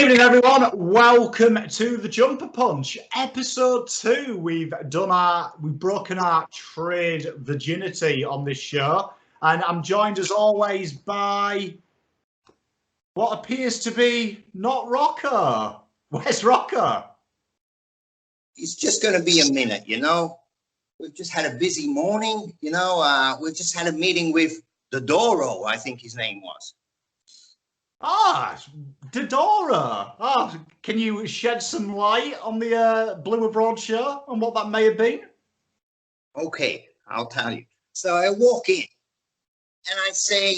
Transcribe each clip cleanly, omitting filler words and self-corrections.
evening, everyone. Welcome to the Jumper Punch, episode 2. We've broken our trade virginity on this show, and I'm joined as always by what appears to be not Rocker. Where's Rocker? It's just going to be a minute, you know. We've just had a busy morning, you know. We've just had a meeting with Dodoro, I think his name was. Ah, Dodoro. Ah, can you shed some light on the Blue Abroad show and what that may have been? Okay, I'll tell you. So I walk in and I say,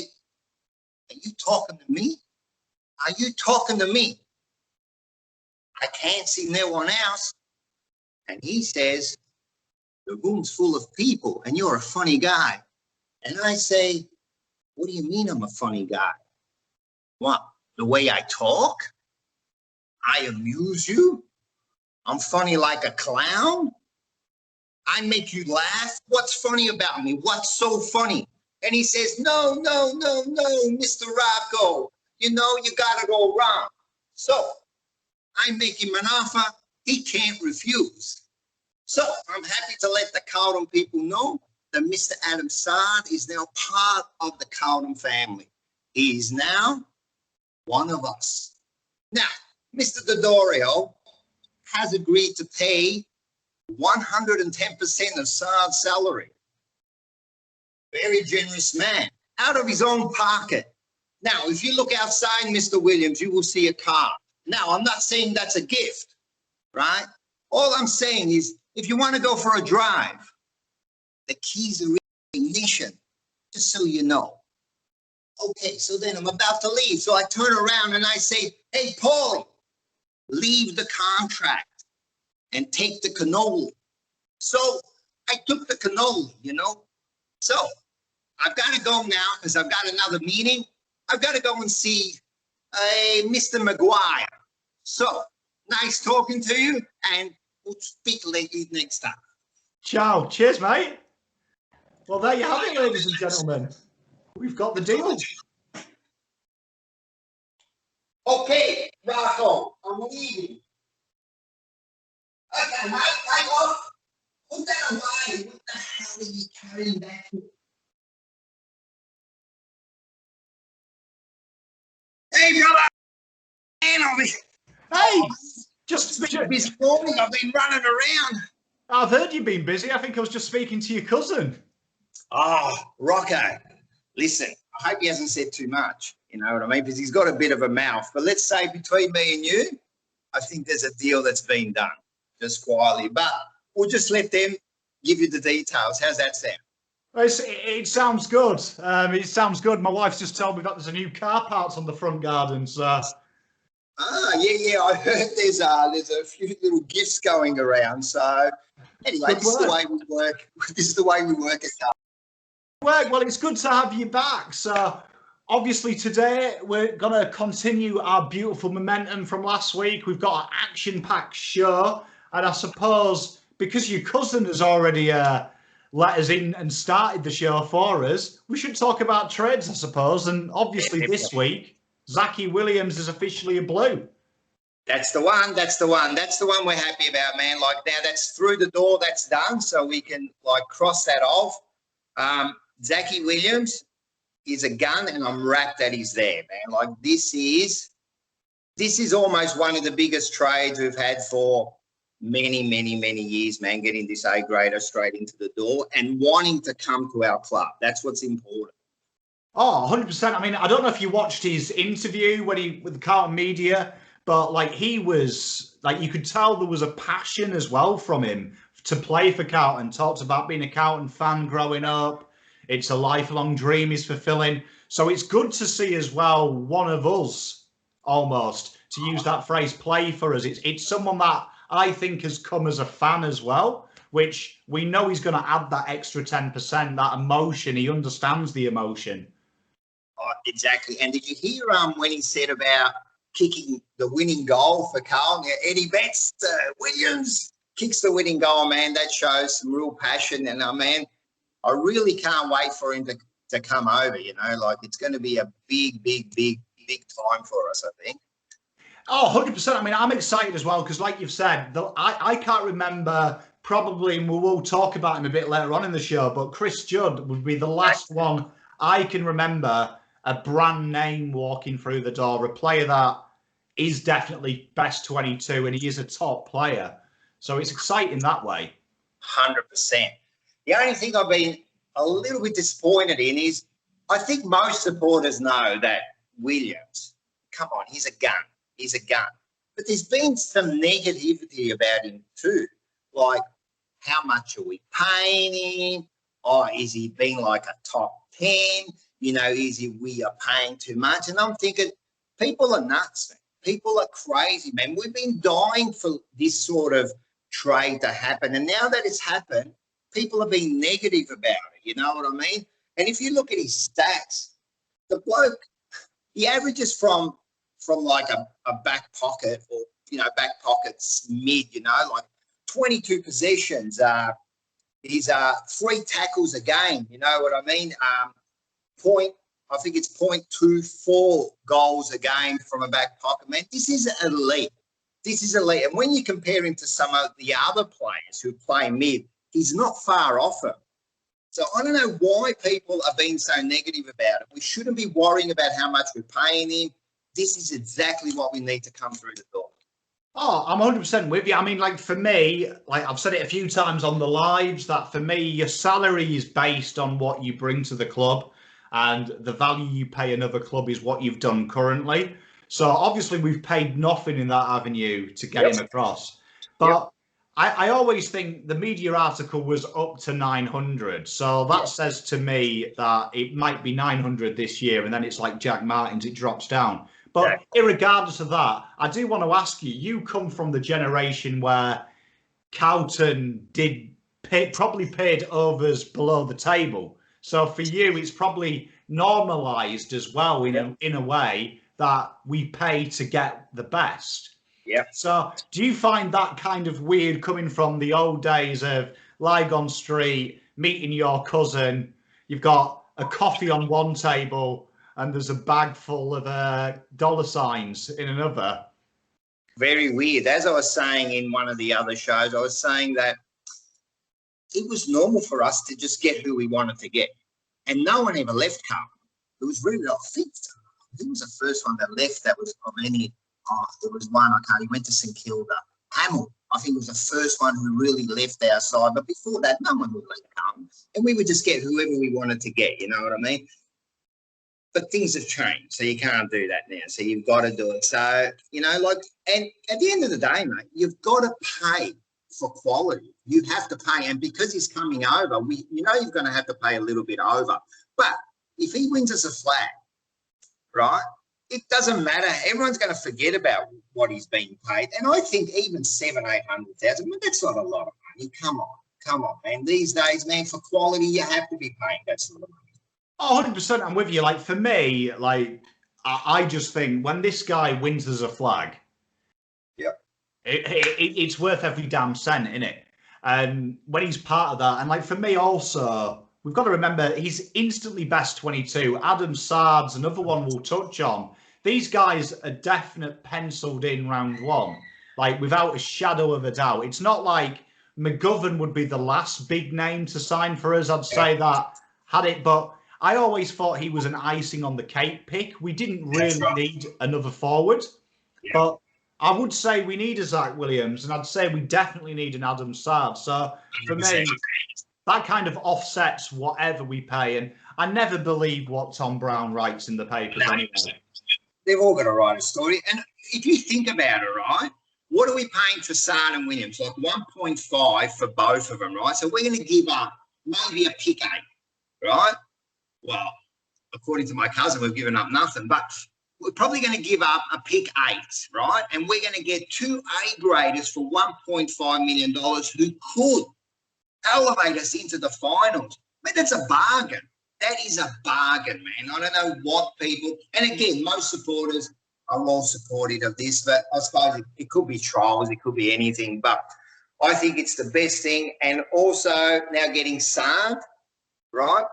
are you talking to me? Are you talking to me? I can't see no one else. And he says, the room's full of people and you're a funny guy. And I say, what do you mean I'm a funny guy? What, the way I talk? I amuse you? I'm funny like a clown? I make you laugh? What's funny about me? What's so funny? And he says, no, Mr. Rocco. You know, you got it all wrong. So I make him an offer he can't refuse. So I'm happy to let the Carlton people know that Mr. Adam Sard is now part of the Carlton family. He is now one of us. Now, Mr. Dodoro has agreed to pay 110% of Sard's salary. Very generous man, out of his own pocket. Now, if you look outside, Mr. Williams, you will see a car. Now, I'm not saying that's a gift, right? All I'm saying is, if you want to go for a drive, the keys are in the ignition, just so you know. Okay, so then I'm about to leave. So I turn around and I say, hey, Paulie, leave the contract and take the cannoli. So I took the cannoli, you know. So I've got to go now because I've got another meeting. I've got to go and see Mr. Maguire. So nice talking to you, and we'll speak next time. Ciao. Cheers, mate. Well, there you have it, ladies and gentlemen. We've got the deal. Okay, Rocco, I'm leaving. Okay, mate, take off. Put that away. What the hell are you carrying that for? Hey, brother. Man, Hey, just been busy morning. I've been running around. I've heard you've been busy. I think I was just speaking to your cousin. Oh, Rocco. Listen, I hope he hasn't said too much, you know what I mean? Because he's got a bit of a mouth. But let's say between me and you, I think there's a deal that's been done, just quietly. But we'll just let them give you the details. How's that sound? It sounds good. It sounds good. My wife's just told me that there's a new car parks on the front garden. So. Yeah. I heard there's a few little gifts going around. So anyway, this is the way we work. This is the way we work at Carlton. Well, it's good to have you back. So, obviously, today we're going to continue our beautiful momentum from last week. We've got an action-packed show. And I suppose because your cousin has already let us in and started the show for us, we should talk about trades, I suppose. And obviously, this week, Zachy Williams is officially a Blue. That's the one. That's the one we're happy about, man. Like, now that's through the door. That's done. So we can, like, cross that off. Zachy Williams is a gun, and I'm wrapped that he's there, man. Like, this is almost one of the biggest trades we've had for many years, man, getting this A-grader straight into the door and wanting to come to our club. That's what's important. Oh, 100%. I mean, I don't know if you watched his interview with the Carlton media, but, like, he was, like, you could tell there was a passion as well from him to play for Carlton. Talks about being a Carlton fan growing up. It's a lifelong dream he's fulfilling. So it's good to see as well one of us, almost, to use that phrase, play for us. It's someone that I think has come as a fan as well, which we know he's going to add that extra 10%, that emotion. He understands the emotion. Oh, exactly. And did you hear when he said about kicking the winning goal for Carlton? Eddie Betts, Williams kicks the winning goal, man. That shows some real passion. And, man, I really can't wait for him to come over, you know. Like, it's going to be a big time for us, I think. Oh, 100%. I mean, I'm excited as well because, like you've said, I can't remember probably, and we will talk about him a bit later on in the show, but Chris Judd would be the last one I can remember a brand name walking through the door, a player that is definitely best 22 and he is a top player. So it's exciting that way. 100%. The only thing I've been a little bit disappointed in is I think most supporters know that Williams, come on, he's a gun. He's a gun. But there's been some negativity about him too. Like, how much are we paying him? Or is he being like a top 10? You know, we are paying too much? And I'm thinking, people are nuts, man. People are crazy, man. We've been dying for this sort of trade to happen. And now that it's happened, people are being negative about it. You know what I mean? And if you look at his stats, the bloke, he averages from like a back pocket or, you know, back pockets mid, you know, like 22 possessions. He's 3 tackles a game, you know what I mean? I think it's 0.24 goals a game from a back pocket. Man, this is elite. This is elite. And when you compare him to some of the other players who play mid, he's not far off him. So I don't know why people are being so negative about it. We shouldn't be worrying about how much we're paying him. This is exactly what we need to come through the door. Oh, I'm 100% with you. I mean, like for me, like I've said it a few times on the lives, that for me, your salary is based on what you bring to the club, and the value you pay another club is what you've done currently. So obviously, we've paid nothing in that avenue to get him across. But I always think the media article was up to 900. So that says to me that it might be 900 this year, and then it's like Jack Martin's, it drops down. But irregardless of that, I do want to ask you, you come from the generation where Carlton probably paid overs below the table. So for you, it's probably normalised as well in a way that we pay to get the best. Yeah. So do you find that kind of weird coming from the old days of Lygon Street, meeting your cousin, you've got a coffee on one table and there's a bag full of dollar signs in another? Very weird. As I was saying in one of the other shows, I was saying that it was normal for us to just get who we wanted to get. And no one ever left Carlton. It was really, I think he was the first one that left that was of any. There was one, he went to St Kilda. Hamill, I think, was the first one who really left our side. But before that, no one would let Carlton. And we would just get whoever we wanted to get, you know what I mean? But things have changed, so you can't do that now. So you've got to do it. So, you know, like, and at the end of the day, mate, you've got to pay for quality. You have to pay. And because he's coming over, you know you're going to have to pay a little bit over. But if he wins us a flag, right, it doesn't matter. Everyone's going to forget about what he's being paid. And I think even 700,000-800,000, that's not a lot of money. Come on, man. These days, man, for quality, you have to be paying that sort of money. Oh, 100%. I'm with you. Like for me, like I just think when this guy wins as a flag, it's worth every damn cent, isn't it? And when he's part of that, and like for me also, we've got to remember he's instantly best 22. Adam Sard's another one we'll touch on. These guys are definite penciled in round one, like without a shadow of a doubt. It's not like McGovern would be the last big name to sign for us. I'd say that had it, but I always thought he was an icing on the cake pick. We didn't really need another forward, but I would say we need a Zach Williams, and I'd say we definitely need an Adam Sard. So for me, that kind of offsets whatever we pay. And I never believe what Tom Brown writes in the papers anyway. They've all got to write a story. And if you think about it, right, what are we paying for Sard and Williams? Like 1.5 for both of them, right? So we're going to give up maybe a pick 8, right? Well, according to my cousin, we've given up nothing. But we're probably going to give up a pick 8, right? And we're going to get 2 A-graders for $1.5 million who could elevate us into the finals. Man, that's a bargain. That is a bargain, man. I don't know what people... And again, most supporters are all supportive of this, but I suppose it could be trials, it could be anything. But I think it's the best thing. And also now getting Sard, right?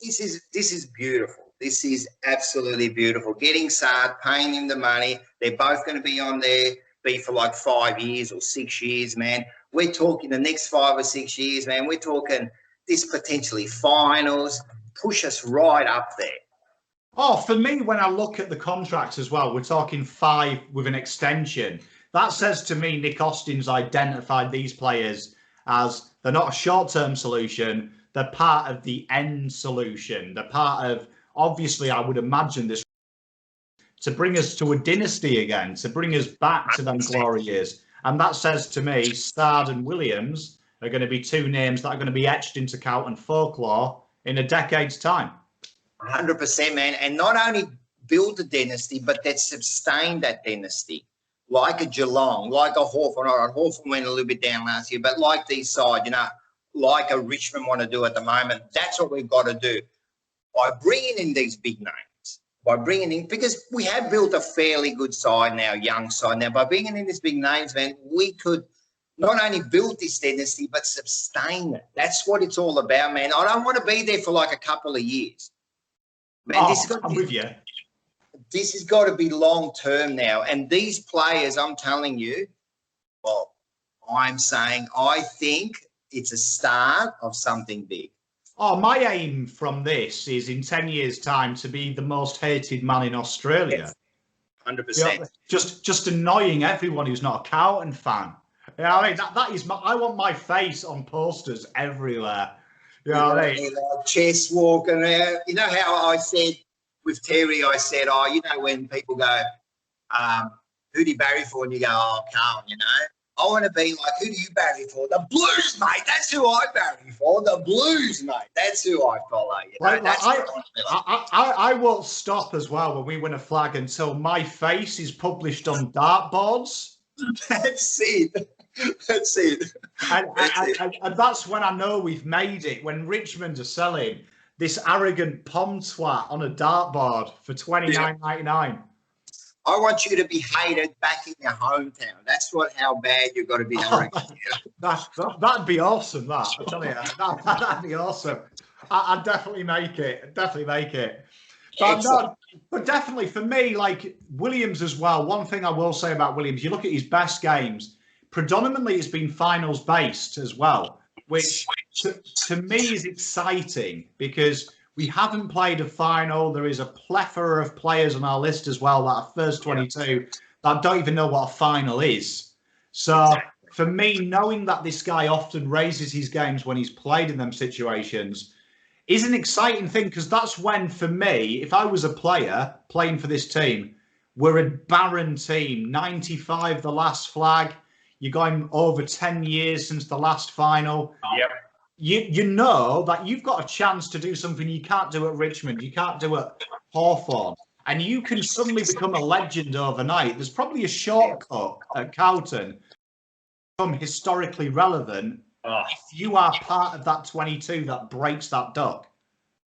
This is beautiful. This is absolutely beautiful. Getting Saad, paying him the money. They're both going to be on there, be for like 5 years or 6 years, man. We're talking the next 5 or 6 years, man. We're talking this potentially finals, push us right up there. Oh, for me, when I look at the contracts as well, we're talking 5 with an extension. That says to me Nick Austin's identified these players as they're not a short-term solution. They're part of the end solution. They're part of, obviously, I would imagine this to bring us to a dynasty again, to bring us back to them glory years. And that says to me, Saad and Williams are going to be 2 names that are going to be etched into Carlton folklore in a decade's time. 100%, man. And not only build a dynasty, but that sustain that dynasty. Like a Geelong, like a Hawthorn. All right, Hawthorn went a little bit down last year, but like these sides, like a Richmond want to do at the moment, that's what we've got to do. By bringing in these big names, because we have built a fairly good side now, young side now, by bringing in these big names, man, we could not only build this dynasty, but sustain it. That's what it's all about, man. I don't want to be there for like a couple of years. Man, I'm with you. This has got to be long-term now. And these players, I'm telling you, well, I'm saying I think it's a start of something big. Oh, my aim from this is in 10 years' time to be the most hated man in Australia. 100%. Just annoying everyone who's not a Carlton fan. Yeah, I mean, that is I want my face on posters everywhere. Like chess walking around. You know how I said with Terry, I said, when people go, who do you barry for? And you go, oh, Carlton, I want to be like, who do you barry for? The Blues, mate. That's who I barry for. The Blues, mate. That's who I follow. I won't stop as well when we win a flag until my face is published on dartboards. That's it. That's it. And that's when I know we've made it. When Richmond are selling this arrogant pom twat on a dartboard for $29.99. I want you to be hated back in your hometown. That's how bad you've got to be. That'd be awesome. That I tell you, that'd be awesome. I'd definitely make it. But definitely for me, like Williams as well. One thing I will say about Williams, you look at his best games. Predominantly, it's been finals based as well, which to me is exciting because we haven't played a final. There is a plethora of players on our list as well that are first 22 that don't even know what a final is. So for me, knowing that this guy often raises his games when he's played in them situations is an exciting thing because that's when, for me, if I was a player playing for this team, we're a barren team. 95, the last flag. You're going over 10 years since the last final. Yep. You know that you've got a chance to do something you can't do at Richmond, you can't do at Hawthorn, and you can suddenly become a legend overnight. There's probably a shortcut at Carlton to become historically relevant if you are part of that 22 that breaks that duck.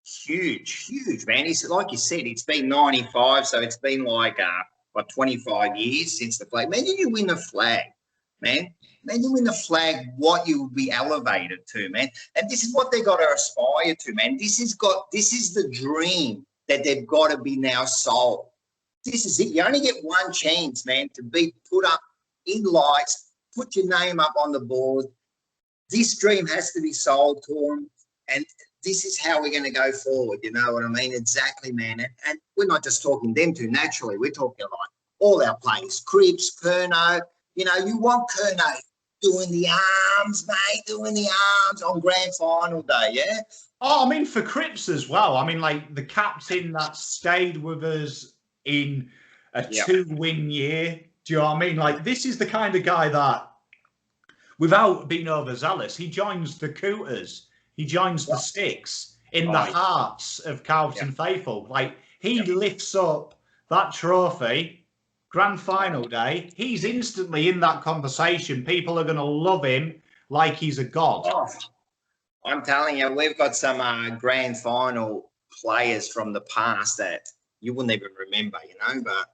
Huge, man. It's like you said, it's been 95, so it's been like 25 years since the flag. Imagine you win the flag. Man, you win the flag, what you will be elevated to, man. And this is what they got to aspire to, man. This is the dream that they've got to be now sold. This is it. You only get one chance, man, to be put up in lights, put your name up on the board. This dream has to be sold to them. And this is how we're going to go forward. You know what I mean? Exactly, man. And we're not just talking them two naturally. We're talking like all our players, Cripps, Curnow. You want Curnow doing the arms, mate, doing the arms on grand final day, yeah? Oh, I mean, for Cripps as well. I mean, like the captain that stayed with us in a 2-win year. Do you know what I mean? Like, this is the kind of guy that, without being overzealous, he joins the Cooters. He joins the Sticks in the hearts of Carlton faithful. Like, he lifts up that trophy. Grand final day, he's instantly in that conversation. People are going to love him like he's a god. Oh, I'm telling you, we've got some grand final players from the past that you wouldn't even remember, but,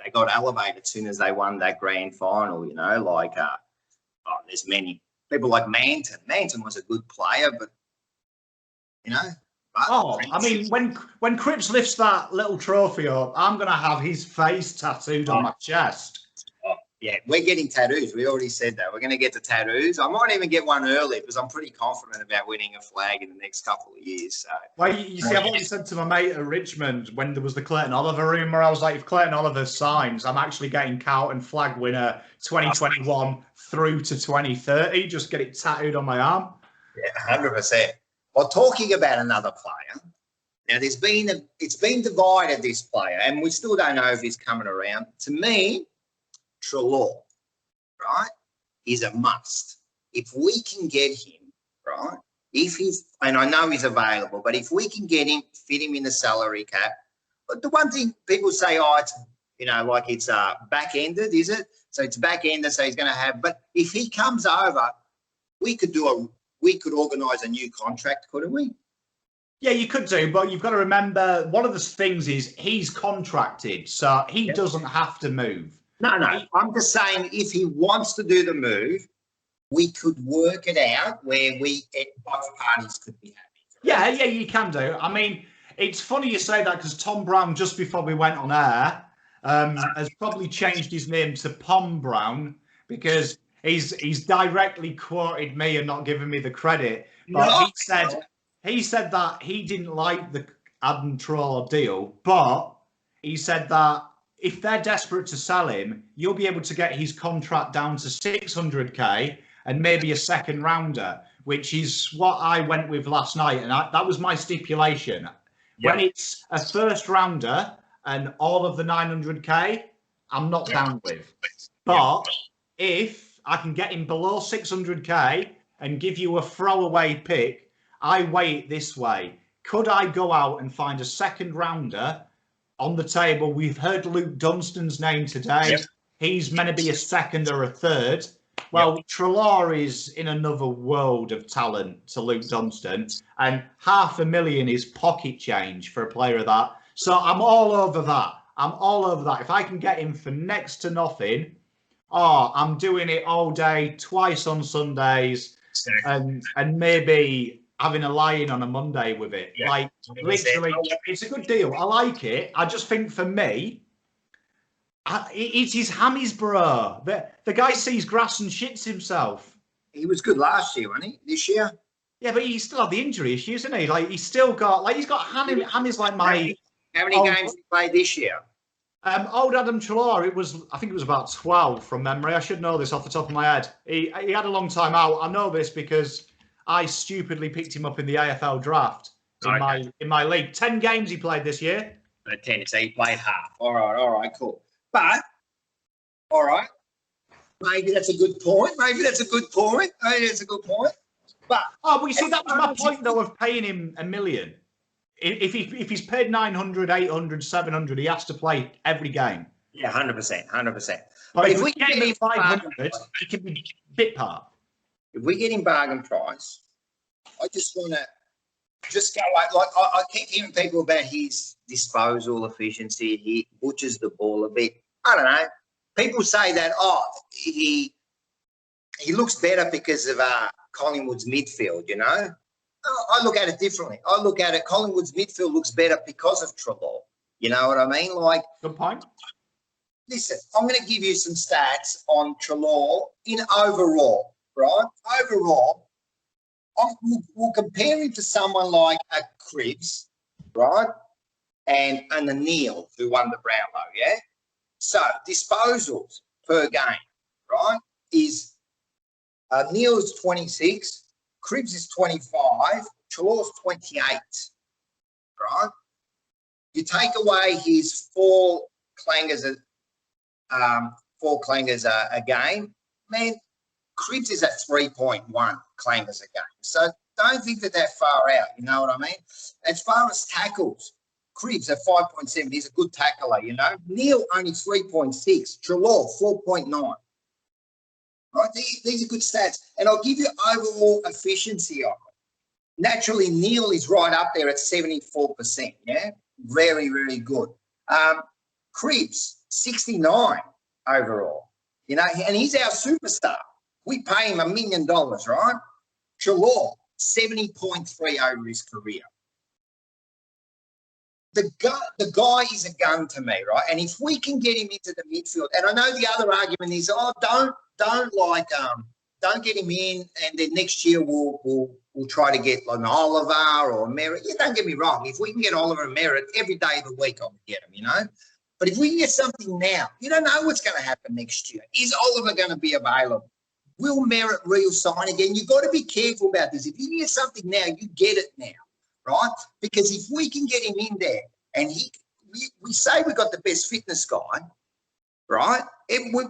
they got elevated as soon as they won that grand final, like, there's many people like Manton. Manton was a good player, but, Oh, I mean, when Cripps lifts that little trophy up, I'm gonna have his face tattooed on my chest. Oh, yeah, we're getting tattoos. We already said that. We're going to get the tattoos. I might even get one early because I'm pretty confident about winning a flag in the next couple of years. So, well, you see, I've already said to my mate at Richmond when there was the Clayton Oliver rumour, I was like, if Clayton Oliver signs, I'm actually getting Carlton flag winner 2021 through to 2030. Just get it tattooed on my arm. Yeah, 100%. Well, talking about another player, now it's been divided, this player, and we still don't know if he's coming around. To me, Treloar, right, is a must. If we can get him, right, and I know he's available, but if we can get him, fit him in the salary cap. But the one thing people say, oh, it's, like it's back-ended, is it? So it's back-ended, so he's going to have, but if he comes over, we could organise a new contract, couldn't we? Yeah, you could do, but you've got to remember, one of the things is he's contracted, so he doesn't have to move. No, I'm just saying if he wants to do the move, we could work it out where both parties could be happy. Yeah, you can do. I mean, it's funny you say that because Tom Brown, just before we went on air, has probably changed his name to Pom Brown because he's directly quoted me and not given me the credit. But he said that he didn't like the Adam Treloar deal, but he said that if they're desperate to sell him, you'll be able to get his contract down to 600k and maybe a second rounder, which is what I went with last night. And that was my stipulation. Yep. When it's a first rounder and all of the 900k, I'm not down with. But if I can get him below 600k and give you a throwaway pick, I weigh it this way. Could I go out and find a second rounder on the table? We've heard Luke Dunstan's name today. Yep. He's meant to be a second or a third. Well, Treloar is in another world of talent to Luke Dunstan, and $500,000 is pocket change for a player of that. So I'm all over that. If I can get him for next to nothing, I'm doing it all day, twice on Sundays, and maybe having a lie-in on a Monday with it. Yeah. Like, literally, it's a good deal. I like it. I just think for me, it's his hammies, bro. The guy sees grass and shits himself. He was good last year, wasn't he? This year? Yeah, but he still had the injury issues, isn't he? Like, he's still got, he's got hammies like my... How many games did he play this year? Old Adam Treloar, I think it was about 12 from memory. I should know this off the top of my head. He had a long time out. I know this because I stupidly picked him up in the AFL draft in my league. 10 games he played this year. 10, so he played half. All right, cool. But, all right, maybe that's a good point. But, you see, that was my point, though, of paying him $1 million. If he's paid 900, 800, 700, he has to play every game. Yeah, 100%. But if we get him 500, he can be bit part. If we get him bargain price, I just want to go like I keep hearing people about his disposal efficiency. He butchers the ball a bit. I don't know. People say that he looks better because of Collingwood's midfield. I look at it differently. I look at it, Collingwood's midfield looks better because of Treloar. You know what I mean? Like, good point. Listen, I'm going to give you some stats on Treloar in overall, right? Overall, we'll compare him to someone like a Cripps, right? And a Neil, who won the Brownlow, yeah? So, disposals per game, right, is Neil's 26, Cripps is 25, Treloar's 28, right? You take away his four clangers a game, man, Cripps is at 3.1 clangers a game. So don't think that far out, you know what I mean? As far as tackles, Cripps at 5.7, he's a good tackler, Neil only 3.6, Treloar 4.9. Right, these are good stats, and I'll give you overall efficiency of it. Naturally, Neil is right up there at 74%. Yeah, very, very good. Cripps 69 overall. And he's our superstar. We pay him $1 million, right? Treloar 70.3 over his career. the guy is a gun to me, right? And if we can get him into the midfield, and I know the other argument is, oh, don't get him in, and then next year we'll try to get like an Oliver or a Merritt. Yeah, don't get me wrong. If we can get Oliver and Merritt every day of the week, I'll get him, you know. But if we can get something now, you don't know what's going to happen next year. Is Oliver going to be available? Will Merritt re-sign again? You've got to be careful about this. If you get something now, you get it now, right? Because if we can get him in there, and we say we got the best fitness guy, right?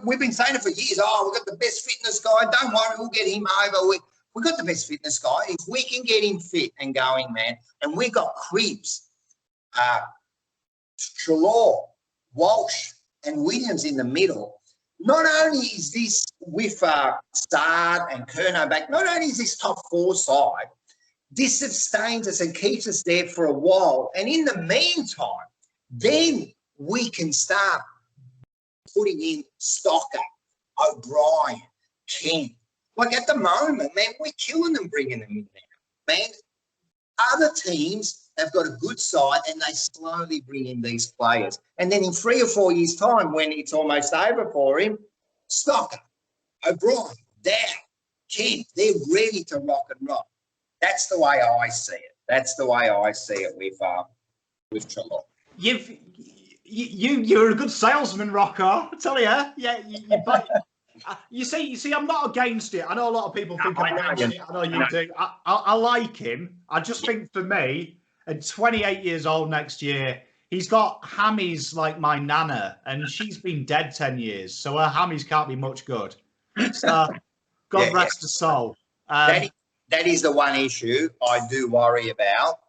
We've been saying it for years. Oh, we've got the best fitness guy. Don't worry, we'll get him over. We got the best fitness guy. If we can get him fit and going, man, and we got Cribs, Treloar, Walsh, and Williams in the middle. Not only is this with Saad and Curnow back, not only is this top four side, this sustains us and keeps us there for a while. And in the meantime, then we can start putting in Stocker, O'Brien, Kent. Like at the moment, man, we're killing them bringing them in there. Man, other teams have got a good side and they slowly bring in these players. And then in 3 or 4 years' time, when it's almost over for him, Stocker, O'Brien, Dow, Kent, they're ready to rock and roll. That's the way I see it. That's the way I see it with Treloar. You're a good salesman, Rocco. I tell you, yeah. You see, I'm not against it. I know a lot of people think I'm against it. I know you do. I like him. I just think for me, at 28 years old next year, he's got hammies like my nana, and she's been dead 10 years, so her hammies can't be much good. So, God rest her soul. That is the one issue I do worry about.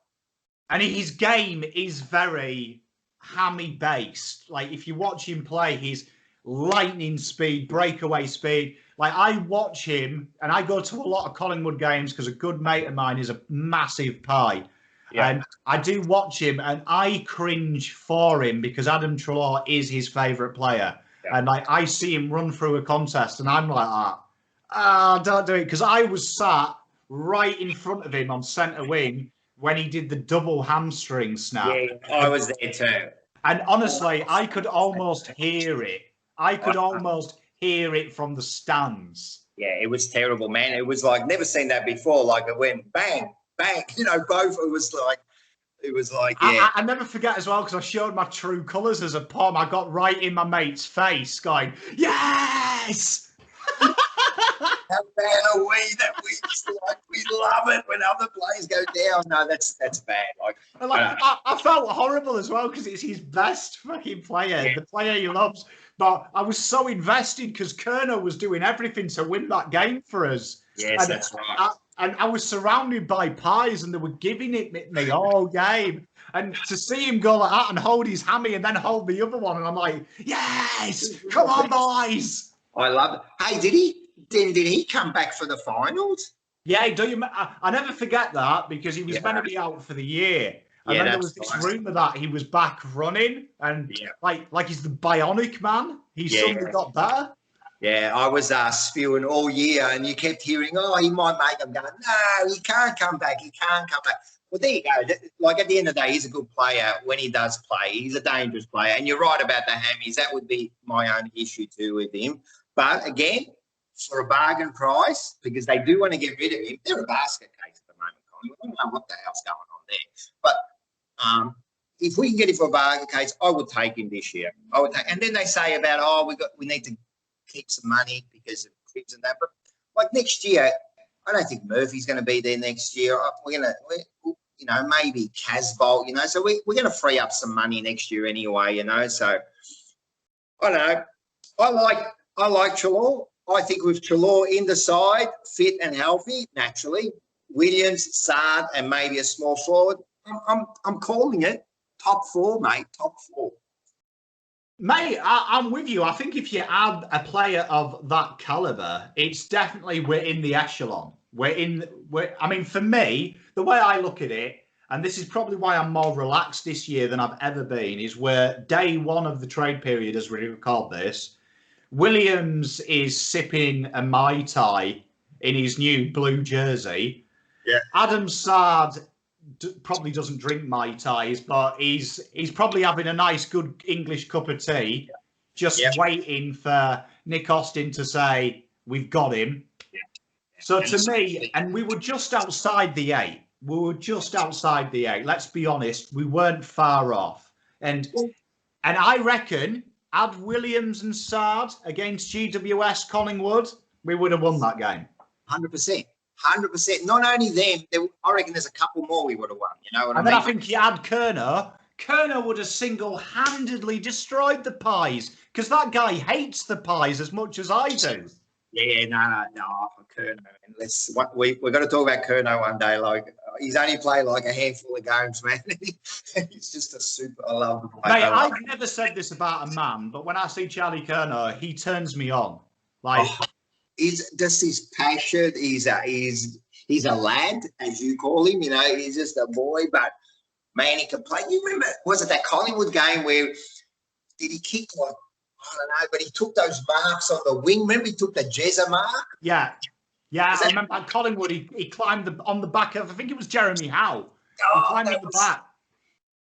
And his game is very hammy based. Like if you watch him play, he's lightning speed, breakaway speed. Like I watch him, and I go to a lot of Collingwood games because a good mate of mine is a massive pie. Yeah. And I do watch him, and I cringe for him because Adam Treloar is his favourite player. Yeah. And like I see him run through a contest, and I'm like, don't do it, because I was sat right in front of him on centre wing when he did the double hamstring snap. Yeah, I was there too. And honestly, I could almost hear it. I could almost hear it from the stands. Yeah, it was terrible, man. It was like, never seen that before. Like it went bang, bang, you know, both. It was like, yeah. I never forget as well, because I showed my true colours as a pom. I got right in my mate's face going, yes! How bad are we that we love it when other players go down? No, that's bad. I felt horrible as well because it's his best fucking player, the player he loves. But I was so invested because Curnow was doing everything to win that game for us. Yes, that's right. I was surrounded by pies, and they were giving it me all game. And to see him go like that and hold his hammy and then hold the other one, and I'm like, yes, come on, boys. I love it. Hey, did he come back for the finals? Yeah, I never forget that, because he was meant to be out for the year. And then there was this rumour that he was back running, and like he's the bionic man. He suddenly got better. Yeah, I was spewing all year, and you kept hearing, oh, he might make him go. No, he can't come back. He can't come back. Well, there you go. Like at the end of the day, he's a good player when he does play. He's a dangerous player. And you're right about the hammies. That would be my only issue too with him. But again, for a bargain price, because they do want to get rid of him, they're a basket case at the moment, Collingwood. I don't know what the hell's going on there. But if we can get him for a bargain case, I would take him this year. And then they say about, oh, we need to keep some money because of Cribs and that. But like next year, I don't think Murphy's going to be there next year. You know, maybe Casbolt, you know. So we're going to free up some money next year anyway, you know. So I don't know. I like Treloar. I think with Treloar in the side, fit and healthy, naturally, Williams, Saad, and maybe a small forward, I'm calling it top four, mate. Top four. Mate, I'm with you. I think if you add a player of that caliber, it's definitely we're in the echelon. I mean, for me, the way I look at it, and this is probably why I'm more relaxed this year than I've ever been, is where day one of the trade period, as we record this, Williams is sipping a Mai Tai in his new blue jersey. Yeah. Adam Saad probably doesn't drink Mai Tais, but he's probably having a nice, good English cup of tea, just waiting for Nick Austin to say, we've got him. So to me, and we were just outside the 8. We were just outside the 8. Let's be honest, we weren't far off. And I reckon, had Williams and Sard against GWS Collingwood, we would have won that game. 100%. 100%. Not only them, I reckon there's a couple more we would have won. You know what I mean? And then I think you had Kerner. Kerner would have single-handedly destroyed the Pies because that guy hates the Pies as much as I do. Yeah, no, Kerner. We're going to talk about Kerner one day. Like, he's only played like a handful of games, man. He's just a super. I love the player. Mate, I've never said this about a man, but when I see Charlie Kerner, he turns me on. Like, he's just his passion. He's a lad, as you call him. You know, he's just a boy, but man, he can play. You remember? Was it that Collingwood game where did he kick like? I don't know, but he took those marks on the wing. Remember, he took the Jezza mark. Yeah. I remember at Collingwood. He climbed on the back of. I think it was Jeremy Howe. He climbed on the back.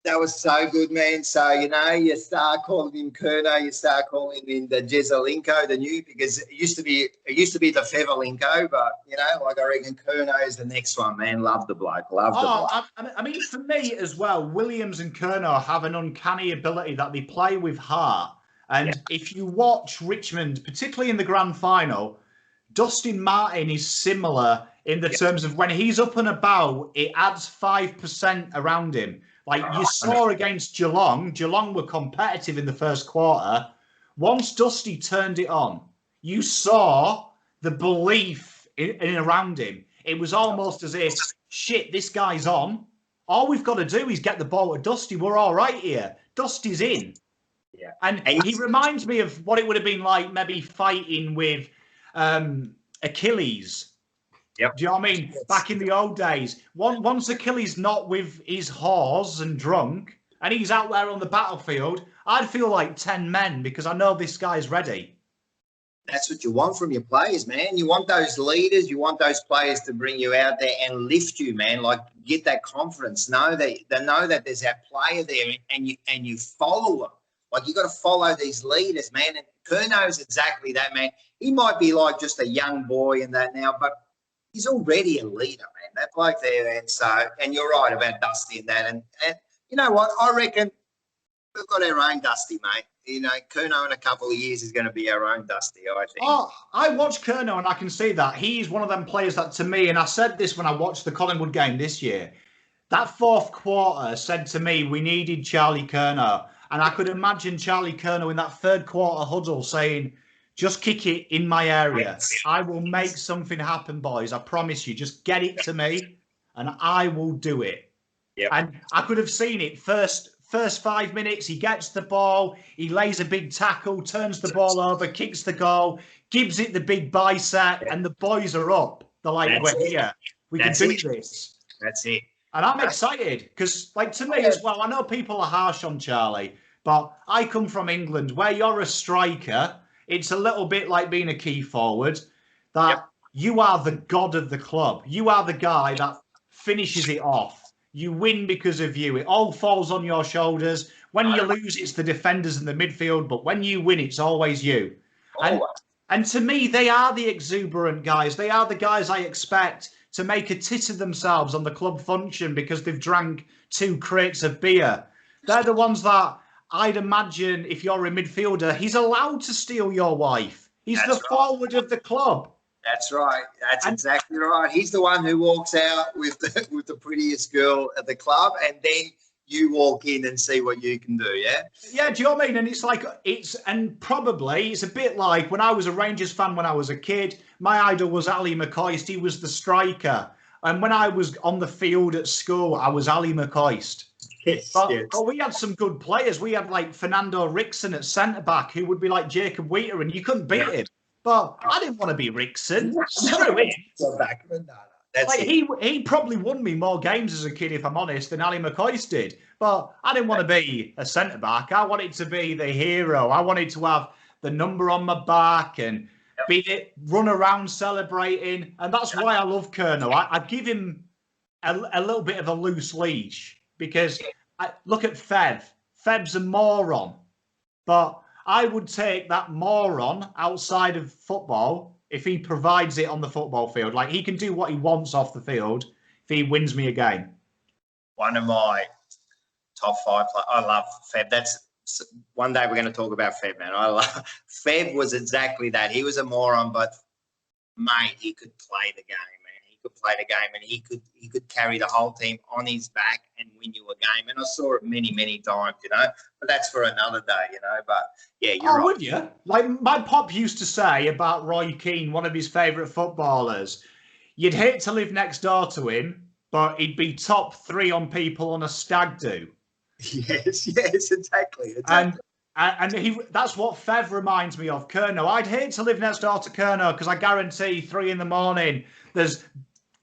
That was so good, man. So you know, you start calling him Kerner. You start calling him the Jezzalinko, the new, because it used to be the Fevelinko, but you know, like I reckon Kerner is the next one, man. Love the bloke. Love the bloke. I mean, for me as well, Williams and Kerner have an uncanny ability that they play with heart. And if you watch Richmond, particularly in the grand final, Dustin Martin is similar in the terms of when he's up and about, it adds 5% around him. Like you saw against Geelong, Geelong were competitive in the first quarter. Once Dusty turned it on, you saw the belief in around him. It was almost as if, shit, this guy's on. All we've got to do is get the ball to Dusty. We're all right here. Dusty's in. Yeah. And he reminds me of what it would have been like maybe fighting with Achilles. Yep. Do you know what I mean? Back in the old days. Once Achilles not with his horse and drunk, and he's out there on the battlefield, I'd feel like 10 men because I know this guy's ready. That's what you want from your players, man. You want those leaders. You want those players to bring you out there and lift you, man. Like get that confidence. Know that there's that player there, and you follow them. Like you got to follow these leaders, man. And Kerno's exactly that, man. He might be like just a young boy and that now, but he's already a leader, man. That bloke there, and you're right about Dusty and that. And you know what? I reckon we've got our own Dusty, mate. You know, Kerno in a couple of years is going to be our own Dusty, I think. Oh, I watch Kerno and I can see that. He's one of them players that to me, and I said this when I watched the Collingwood game this year, that fourth quarter said to me we needed Charlie Kerno. And I could imagine Charlie Kerno in that third quarter huddle saying, just kick it in my area. I will make something happen, boys. I promise you. Just get it to me and I will do it. Yep. And I could have seen it first 5 minutes. He gets the ball. He lays a big tackle, turns the ball over, kicks the goal, gives it the big bicep, and the boys are up. They're like, we're here. We can do this. That's it. And I'm excited because, like, to me as well, I know people are harsh on Charlie, but I come from England where you're a striker. It's a little bit like being a key forward that you are the god of the club. You are the guy that finishes it off. You win because of you. It all falls on your shoulders. When you lose, it's the defenders and the midfield. But when you win, it's always you. And to me, they are the exuberant guys. They are the guys I expect to make a tit of themselves on the club function because they've drank 2 crates of beer. They're the ones that I'd imagine if you're a midfielder, he's allowed to steal your wife. He's the forward of the club. That's right. That's exactly right. He's the one who walks out with the prettiest girl at the club, and then you walk in and see what you can do, yeah? Yeah, do you know what I mean? And it's like, probably it's a bit like when I was a Rangers fan when I was a kid, my idol was Ali McCoist. He was the striker. And when I was on the field at school, I was Ali McCoist. But we had some good players. We had like Fernando Rickson at centre-back who would be like Jacob Wheater, and you couldn't beat him. But I didn't want to be Rickson. Screw him. Like, he probably won me more games as a kid, if I'm honest, than Ali McCoist did. But I didn't want to be a centre-back. I wanted to be the hero. I wanted to have the number on my back and run around celebrating. And that's why I love Kerno. I give him a little bit of a loose leash because look at Fev. Fev's a moron, but I would take that moron outside of football if he provides it on the football field. Like, he can do what he wants off the field if he wins me a game. One of my top 5 players. I love Feb. That's one day we're going to talk about Feb, man. I love Feb. Was exactly that. He was a moron, but mate, he could play the game, man. He could play the game, and he could carry the whole team on his back and win you a game. And I saw it many, many times, you know. But that's for another day, you know. But yeah, you're right. Would you? Like, my pop used to say about Roy Keane, one of his favourite footballers, you'd hate to live next door to him, but he'd be top 3 on people on a stag do. Yes, exactly. And that's what Fev reminds me of, Curnow. I'd hate to live next door to Curnow because I guarantee 3 a.m. there's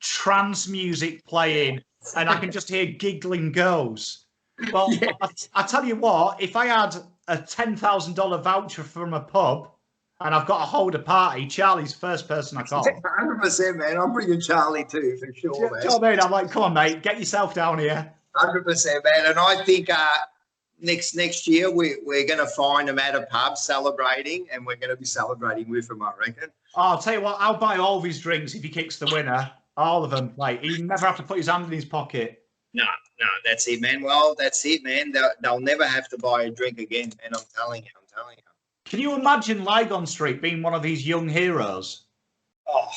trance music playing and I can just hear giggling girls. But yes. I tell you what, if I had a $10,000 voucher from a pub and I've got to hold a party, Charlie's the first person I call. 100%, man. I'm bringing Charlie too, for sure, man. You know what I mean? I'm like, come on, mate, get yourself down here. 100%, man. And I think next year we're going to find him at a pub celebrating, and we're going to be celebrating with him, I reckon. Oh, I'll tell you what, I'll buy all of his drinks if he kicks the winner. All of them. Like, he never have to put his hand in his pocket. No, that's it, man. Well, that's it, man. They'll never have to buy a drink again, man. I'm telling you. Can you imagine Lygon Street being one of these young heroes? Oh,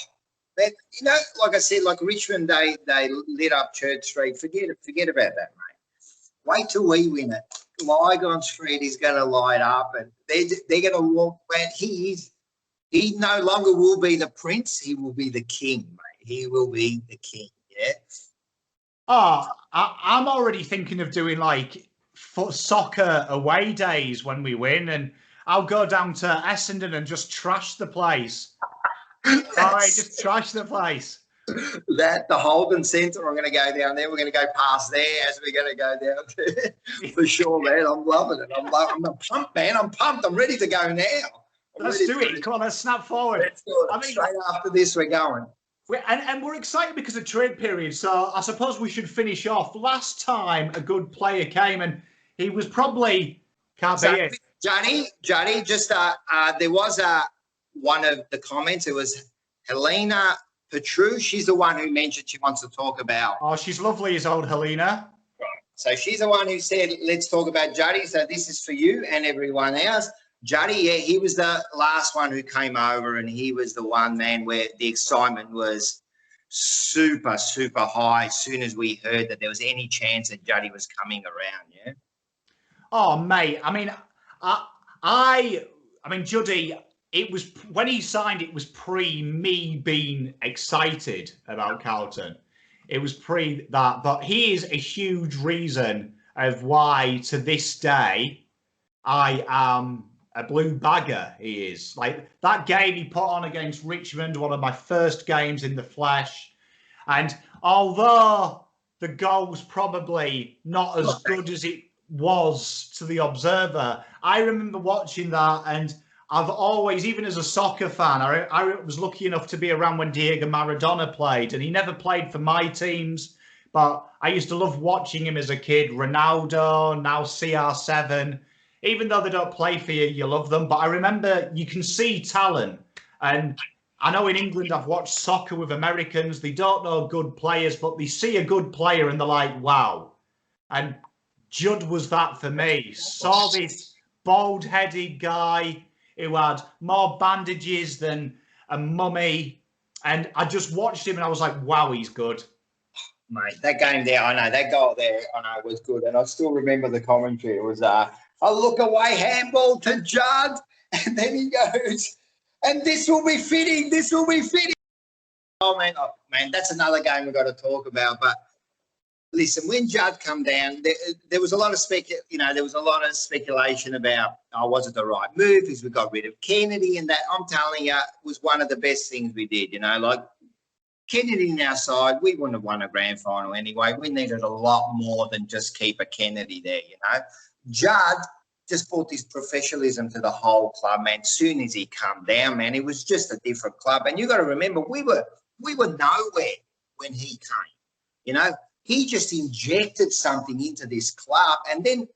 man, you know, like I said, like Richmond, they lit up Church Street. Forget about that, mate. Wait till we win it. Lygon Street is going to light up, and they're going to walk. Man, he no longer will be the prince. He will be the king, mate. He will be the king. Yeah. Oh, I'm already thinking of doing like soccer away days when we win, and I'll go down to Essendon and just trash the place. All right, just trash the place. The Holden Centre, I'm going to go down there. We're going to go past there as we're going to go down there. For sure, man. I'm loving it. I'm pumped, man. I'm pumped. I'm ready to go now. Let's do it. Come on, let's snap forward. Let's do it. Straight after this, we're going. And we're excited because of trade period. So I suppose we should finish off. Last time a good player came, and he was probably can't be it. Johnny, just there was one of the comments. It was Helena Petru. She's the one who mentioned she wants to talk about. Oh, she's lovely, is old Helena. Right. So she's the one who said, let's talk about Juddy. So this is for you and everyone else. Juddy, yeah, he was the last one who came over, and he was the one, man, where the excitement was super, super high as soon as we heard that there was any chance that Juddy was coming around, yeah? Oh, mate, I mean, Juddy, it was when he signed, it was pre me being excited about Carlton. It was pre that, but he is a huge reason of why to this day I am a blue bagger. He is like that game he put on against Richmond, one of my first games in the flesh. And although the goal was probably not as good as it was to the observer, I remember watching that, and I've always, even as a soccer fan, I was lucky enough to be around when Diego Maradona played, and he never played for my teams, but I used to love watching him as a kid. Ronaldo, now CR7, even though they don't play for you, you love them. But I remember you can see talent, and I know in England I've watched soccer with Americans. They don't know good players, but they see a good player and they're like, wow. And Judd was that for me. Saw this bald-headed guy who had more bandages than a mummy, and I just watched him and I was like, wow, he's good. Mate, that game there, I know, that goal there, I know, was good. And I still remember the commentary. It was a look away handball to Judd, and then he goes, and this will be fitting, Oh, man, that's another game we've got to talk about. But listen, when Judd come down, there was a lot of speculation about, was it the right move? Because we got rid of Kennedy, and that, I'm telling you, was one of the best things we did. You know, like Kennedy in our side, we wouldn't have won a grand final anyway. We needed a lot more than just keep a Kennedy there. You know, Judd just brought this professionalism to the whole club, man. Soon as he come down, man, it was just a different club. And you got to remember, we were nowhere when he came. You know, he just injected something into this club, and then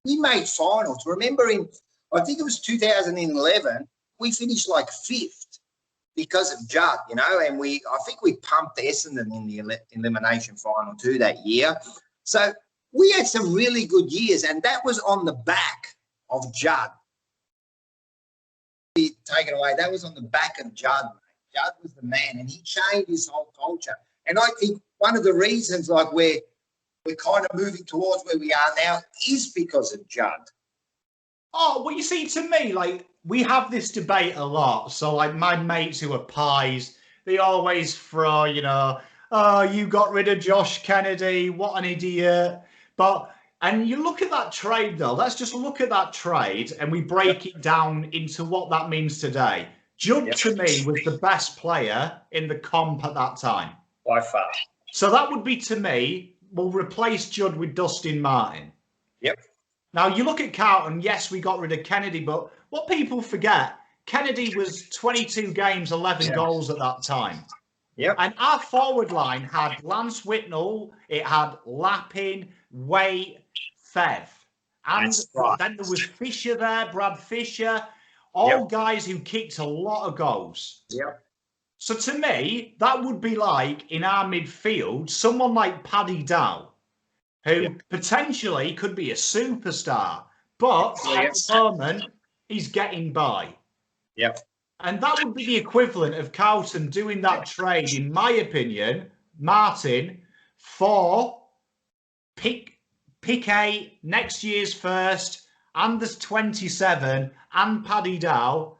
we made finals. Remember, I think it was 2011, we finished like 5th because of Judd, you know, and I think we pumped Essendon in the elimination final too that year. So we had some really good years, and that was on the back of Judd. Taken away, that was on the back of Judd. Judd was the man, and he changed his whole culture. And I think one of the reasons, like, we're kind of moving towards where we are now is because of Judd. Oh, well, you see, to me, like, we have this debate a lot. So, like, my mates who are pies, they always throw, you know, oh, you got rid of Josh Kennedy, what an idiot. And you look at that trade, though. Let's just look at that trade, and we break it down into what that means today. Judd, to me, was the best player in the comp at that time. By far. So that would be, to me, we'll replace Judd with Dustin Martin. Yep. Now, you look at Carlton, yes, we got rid of Kennedy, but what people forget, Kennedy was 22 games, 11 goals at that time. Yep. And our forward line had Lance Whitnell, it had Lappin, Waite, Fev. And then there was Fisher there, Brad Fisher, all guys who kicked a lot of goals. Yep. So to me, that would be like, in our midfield, someone like Paddy Dow, who potentially could be a superstar, but at the moment, he's getting by. Yep. And that would be the equivalent of Carlton doing that trade, in my opinion, Martin, for pick 8, next year's first, and there's 27, and Paddy Dow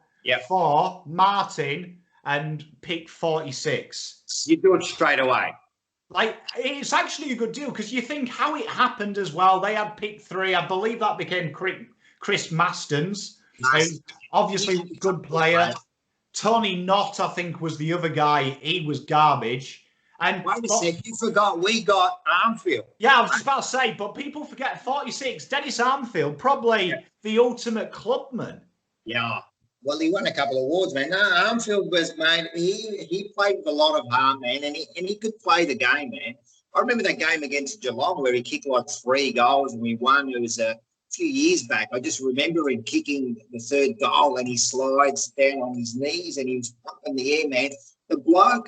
for Martin and pick 46. You do it straight away. Like, it's actually a good deal, because you think how it happened as well. They had pick 3. I believe that became Chris Mastens, who obviously good player. Tony Knott, I think, was the other guy. He was garbage. And wait a sec, you forgot we got Armfield. Yeah, I was just about to say, but people forget 46. Dennis Armfield, probably the ultimate clubman. Yeah. Well, he won a couple of awards, man. No, Armfield was, man, he played with a lot of heart, man, and he could play the game, man. I remember that game against Geelong where he kicked like 3 goals and we won. It was a few years back. I just remember him kicking the 3rd goal and he slides down on his knees and he was up in the air, man. The bloke,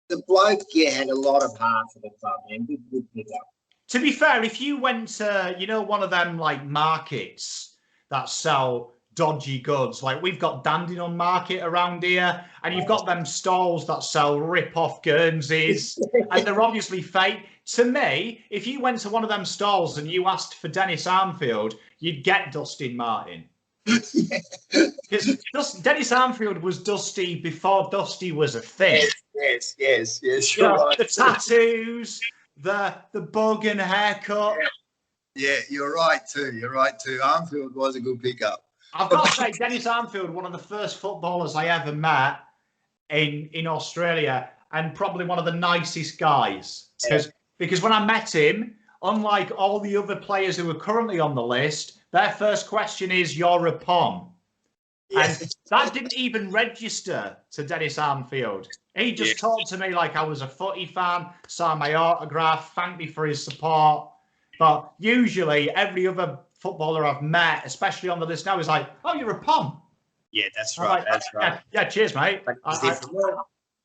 had a lot of heart for the club, man. Good pick up. To be fair, if you went to, you know, one of them like markets that sell dodgy goods, like we've got Dandenong Market around here, and you've got them stalls that sell rip-off Guernseys, and they're obviously fake. To me, if you went to one of them stalls and you asked for Dennis Armfield, you'd get Dustin Martin. Because Dennis Armfield was Dusty before Dusty was a thing. Yes. You know, the tattoos, the bug and haircut. Yeah, you're right too. Armfield was a good pickup. I've got to say, Dennis Armfield, one of the first footballers I ever met in Australia, and probably one of the nicest guys. Because when I met him, unlike all the other players who are currently on the list, their first question is, "You're a pom." Yes. And that didn't even register to Dennis Armfield. He just talked to me like I was a footy fan, signed my autograph, thanked me for his support. But usually every other footballer I've met, especially on the list now, is like, "Oh, you're a pom." Yeah, that's right. That's right. Yeah, cheers, mate.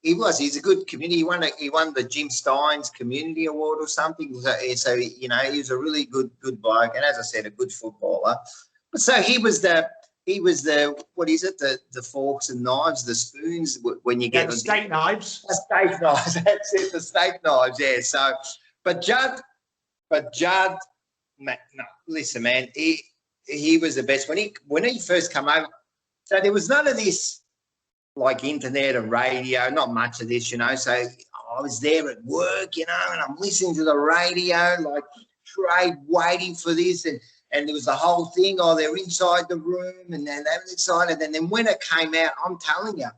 He's a good community. He won the Jim Steins Community Award or something. So you know, he was a really good bloke, and as I said, a good footballer. But so he was the what is it? The forks and knives, the spoons when you get the steak knives. The steak knives. That's it. The steak knives. Yeah. So, but Judd, no, listen, man, he was the best when he first came over. So there was none of this like internet and radio, not much of this, you know. So I was there at work, you know, and I'm listening to the radio, like trade waiting for this, and there was the whole thing. Oh, they're inside the room, and then they were excited. And then when it came out, I'm telling you,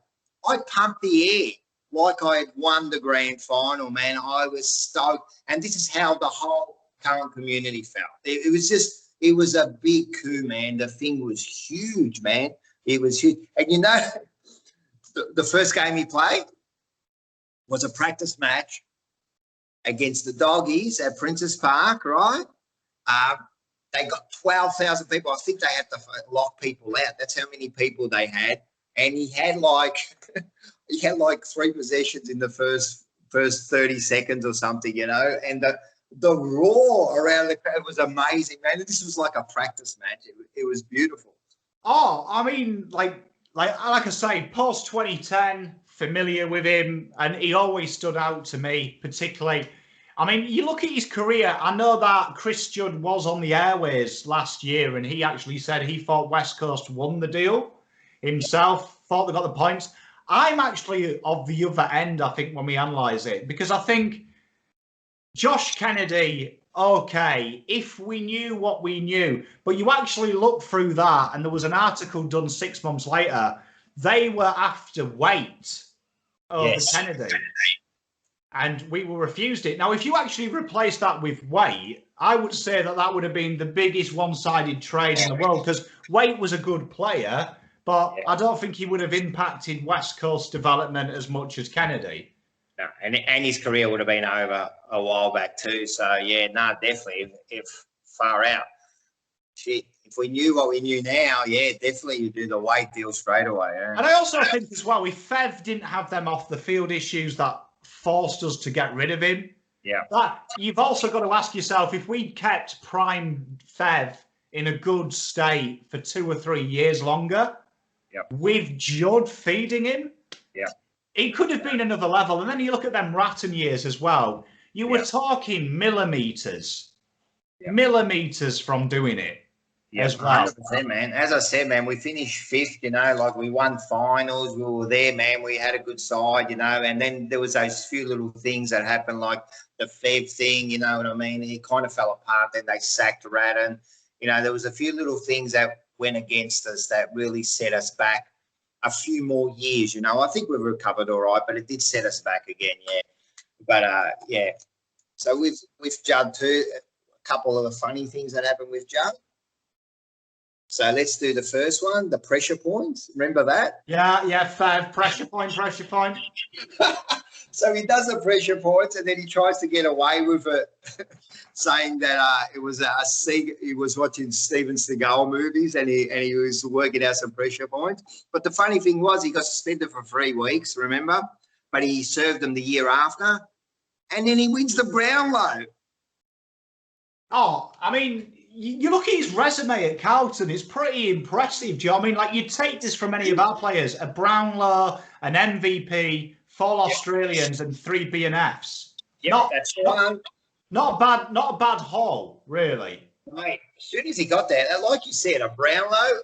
I pumped the air like I had won the grand final, man. I was stoked, and this is how the whole current community felt. It was a big coup, man. The thing was huge, man. It was huge, and you know, the first game he played was a practice match against the Doggies at Princess Park, right? They got 12,000 people. I think they had to lock people out. That's how many people they had. And he had like 3 possessions in the first 30 seconds or something, you know. And the roar around the crowd was amazing, man. This was like a practice match. It was beautiful. Oh, I mean, like I say, post 2010, familiar with him, and he always stood out to me, particularly. I mean, you look at his career. I know that Chris Judd was on the airways last year, and he actually said he thought West Coast won the deal himself, thought they got the points. I'm actually of the other end, I think, when we analyse it, because I think Josh Kennedy, okay, if we knew what we knew, but you actually look through that, and there was an article done 6 months later, they were after Waite over Kennedy. And we were refused it. Now, if you actually replace that with Waite, I would say that would have been the biggest one-sided trade in the world, because Waite was a good player, but I don't think he would have impacted West Coast development as much as Kennedy. No, and his career would have been over a while back too. So, yeah, no, definitely, if far out. Shit, if we knew what we knew now, yeah, definitely you do the Waite deal straight away. Yeah. And I also think as well, if Fev didn't have them off-the-field issues that forced us to get rid of him. Yeah. But you've also got to ask yourself, if we'd kept prime Fev in a good state for 2 or 3 years longer, with Judd feeding him, it could have been another level. And then you look at them Ratton years as well. You were talking millimeters from doing it. As well. 100%, man. As I said, man, we finished 5th, you know, like we won finals. We were there, man. We had a good side, you know, and then there was those few little things that happened, like the Fev thing, you know what I mean? It kind of fell apart. Then they sacked Ratton. You know, there was a few little things that went against us that really set us back a few more years, you know. I think we've recovered all right, but it did set us back again, yeah. But, yeah. So with Judd too, a couple of the funny things that happened with Judd. So let's do the first one, the pressure points. Remember that? Yeah, Fev, pressure point. So he does the pressure points, and then he tries to get away with it, saying that it was he was watching Steven Seagal movies, and he was working out some pressure points. But the funny thing was, he got suspended for 3 weeks. Remember? But he served them the year after, and then he wins the Brownlow. Oh, I mean, you look at his resume at Carlton, it's pretty impressive, do you know what I mean? Like, you take this from any of our players, a Brownlow, an MVP, 4 Australians and 3 B&Fs. Yeah, that's right. Not a bad haul, really. Mate, as soon as he got that, like you said, a Brownlow,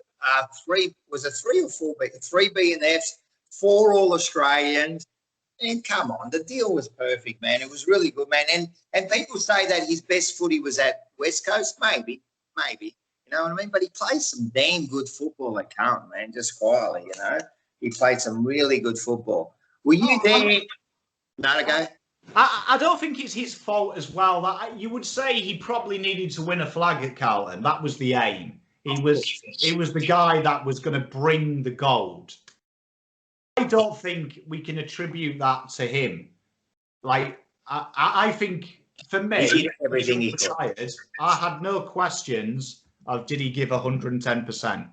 3 or 4 3 B&Fs, 4 All Australians. And come on, the deal was perfect, man. It was really good, man. And people say that his best footy was at West Coast. Maybe. You know what I mean? But he played some damn good football at Carlton, man, just quietly, you know. He played some really good football. Were you there? No, go. I don't think it's his fault as well. That you would say he probably needed to win a flag at Carlton. That was the aim. He was the guy that was going to bring the gold. I don't think we can attribute that to him. Like, I think for me, he did everything he retired, I had no questions of did he give 110%. 110.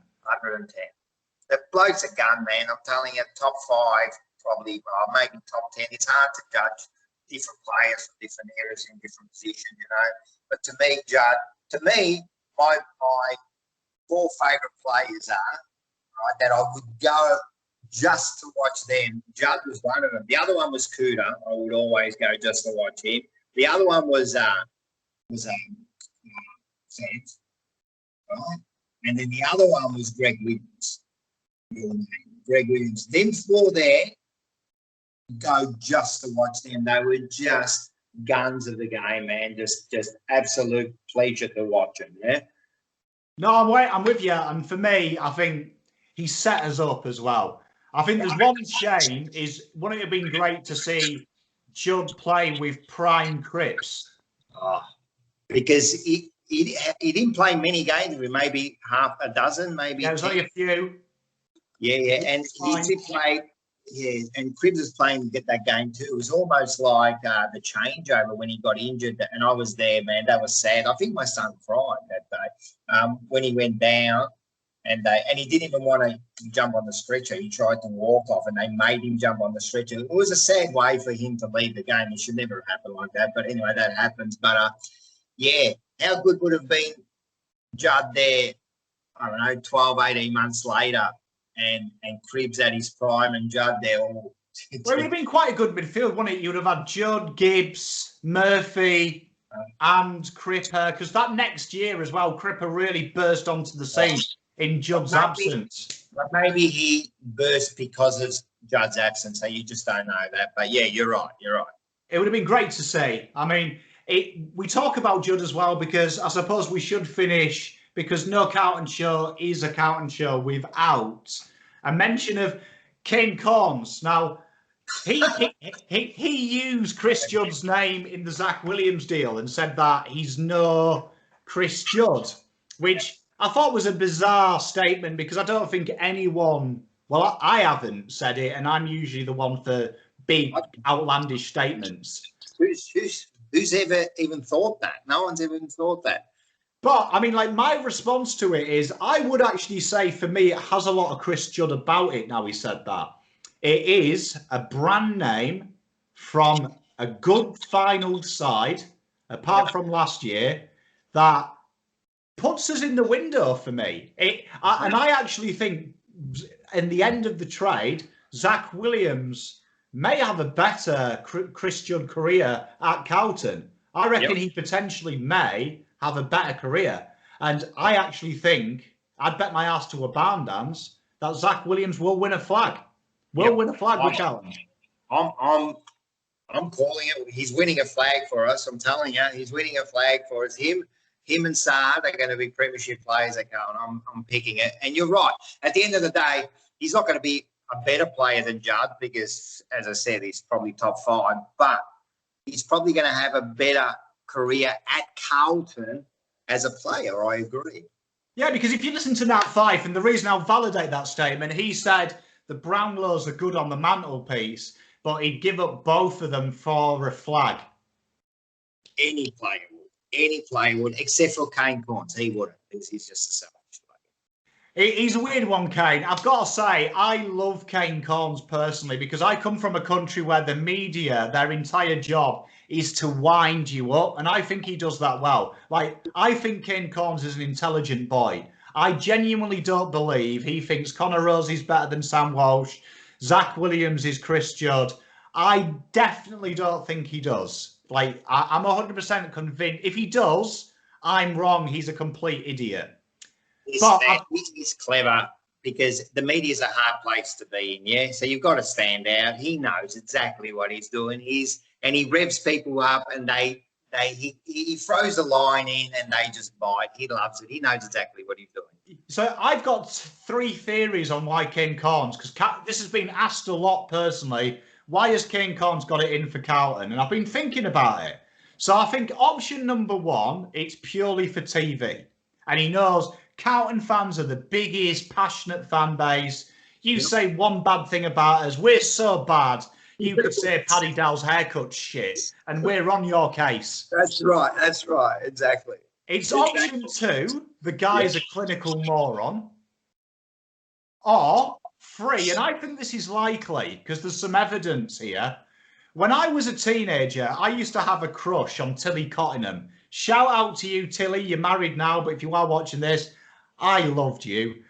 The bloke's a gun, man. I'm telling you, top 5, probably, maybe top 10. It's hard to judge different players from different areas in different positions, you know. But to me, Judd, my 4 favourite players are, right, that I would go just to watch them. Judd was one of them. The other one was Cooter. I would always go just to watch him. The other one was Sands, right? And then the other one was Greg Williams. Them 4 there, go just to watch them. They were just guns of the game, man. Just absolute pleasure to watch them, yeah? No, I'm with you. And for me, I think he set us up as well. I think there's one shame is, wouldn't it have been great to see Judd play with prime Cripps? Oh, because he didn't play many games, maybe half a dozen, maybe. Yeah, there's only a few. Yeah, and he did play. Yeah, and Cribs was playing to get that game too. It was almost like the changeover when he got injured, and I was there, man. That was sad. I think my son cried that day when he went down, and he didn't even want to jump on the stretcher. He tried to walk off, and they made him jump on the stretcher. It was a sad way for him to leave the game. It should never happen like that. But anyway, that happens. But yeah, how good would have been Judd there? I don't know, 12, 18 months later. And Cribs at his prime and Judd there. Well, it would have been quite a good midfield, wouldn't it? You would have had Judd, Gibbs, Murphy, and Cripper, because that next year as well, Cripper really burst onto the scene in Judd's absence. But maybe he burst because of Judd's absence, so you just don't know that. But yeah, you're right. You're right. It would have been great to see. I mean, we talk about Judd as well because I suppose we should finish, because no Carlton show is a Carlton show without a mention of Kane Cornes. Now, he used Chris Judd's name in the Zach Williams deal and said that he's no Chris Judd, which I thought was a bizarre statement because I don't think anyone, well, I haven't said it, and I'm usually the one for big, outlandish statements. Who's ever even thought that? No one's ever even thought that. But, I mean, like, my response to it is, I would actually say, for me, it has a lot of Chris Judd about it now he said that. It is a brand name from a good final side, apart from last year, that puts us in the window for me. And I actually think, in the end of the trade, Zach Williams may have a better Chris Judd career at Carlton. I reckon he potentially may have a better career. And I actually think, I'd bet my ass to a barn dance, that Zach Williams will win a flag. Win a flag with Carlton. I'm calling it. He's winning a flag for us. I'm telling you, he's winning a flag for us. Him and Saad are going to be premiership players at Carlton. I'm picking it. And you're right. At the end of the day, he's not going to be a better player than Judd because, as I said, he's probably top 5. But he's probably going to have a better career at Carlton as a player. I agree. Yeah, because if you listen to Nat Fyfe, and the reason I'll validate that statement, he said the Brownlows are good on the mantelpiece, but he'd give up both of them for a flag. Any player would, except for Kane Cornes. He wouldn't. He's just a selfish player. He's a weird one, Kane. I've got to say, I love Kane Cornes personally because I come from a country where the media, their entire job is to wind you up. And I think he does that well. Like, I think Kane Cornes is an intelligent boy. I genuinely don't believe he thinks Connor Rose is better than Sam Walsh. Zach Williams is Chris Judd. I definitely don't think he does. Like, I'm 100% convinced. If he does, I'm wrong. He's a complete idiot. He's clever because the media is a hard place to be in, yeah? So you've got to stand out. He knows exactly what he's doing. And he revs people up and he throws a line in and they just bite. He loves it. He knows exactly what he's doing. So I've got 3 theories on why Kane Cornes, because this has been asked a lot personally. Why has Kane Cornes got it in for Carlton? And I've been thinking about it. So I think option number 1, it's purely for TV. And he knows Carlton fans are the biggest, passionate fan base. You say one bad thing about us, we're so bad. You could say Paddy Dow's haircut shit, and we're on your case. That's right. Exactly. It's option 2, the guy's a clinical moron. Or 3, and I think this is likely because there's some evidence here. When I was a teenager, I used to have a crush on Tilly Cottingham. Shout out to you, Tilly. You're married now, but if you are watching this, I loved you.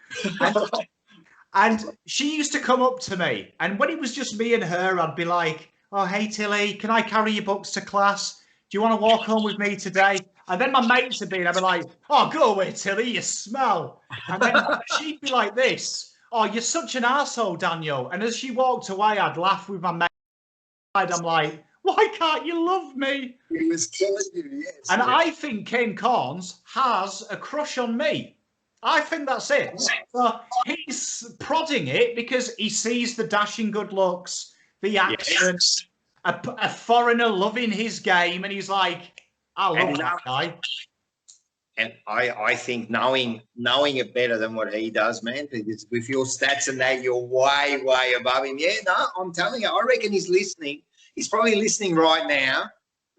And she used to come up to me. And when it was just me and her, I'd be like, oh, hey, Tilly, can I carry your books to class? Do you want to walk home with me today? And then my mates would be, and I'd be like, oh, go away, Tilly, you smell. And then she'd be like this, oh, you're such an arsehole, Daniel. And as she walked away, I'd laugh with my mate. I'm like, why can't you love me? He was killing you, yes. And I think Kane Cornes has a crush on me. I think that's it. So he's prodding it because he sees the dashing good looks, the accent, a foreigner loving his game, and he's like, I love that guy. And I think knowing it better than what he does, man, because with your stats and that, you're way, way above him. Yeah, no, I'm telling you, I reckon he's listening. He's probably listening right now,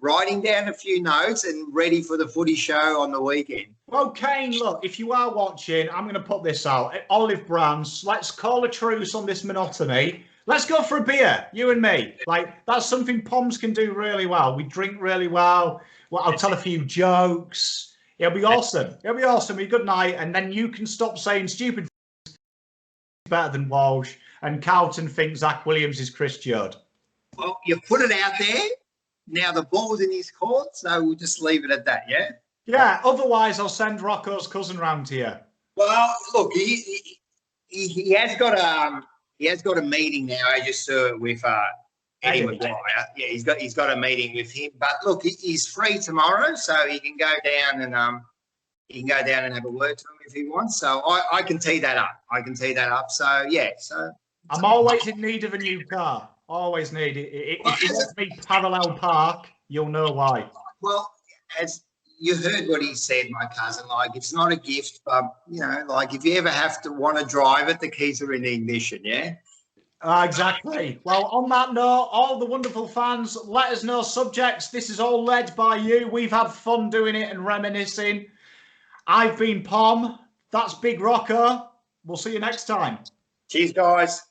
writing down a few notes and ready for the footy show on the weekend. Well, Kane, look, if you are watching, I'm going to put this out. Olive Brands, let's call a truce on this monotony. Let's go for a beer, you and me. Like, that's something Poms can do really well. We drink really well. Well, I'll tell a few jokes. It'll be awesome. It'll be awesome. It'll be a good night. And then you can stop saying stupid better than Walsh. And Carlton thinks Zach Williams is Chris Judd. Well, you put it out there. Now the ball's in his court, so we'll just leave it at that, yeah? Yeah, otherwise I'll send Rocco's cousin round to you. Well, look, he has got a meeting now, as you saw it with Eddie Maguire. Yeah, he's got a meeting with him. But look, he's free tomorrow, so he can go down and have a word to him if he wants. So I can tee that up. So yeah, so I'm always in need of a new car. Always need it. If you want me parallel park, you'll know why. Well, as you heard what he said, my cousin, like, it's not a gift, but, you know, like, if you ever have to want to drive it, the keys are in the ignition, yeah? Exactly. Well, on that note, all the wonderful fans, let us know subjects. This is all led by you. We've had fun doing it and reminiscing. I've been Pom. That's Big Rocco. We'll see you next time. Cheers, guys.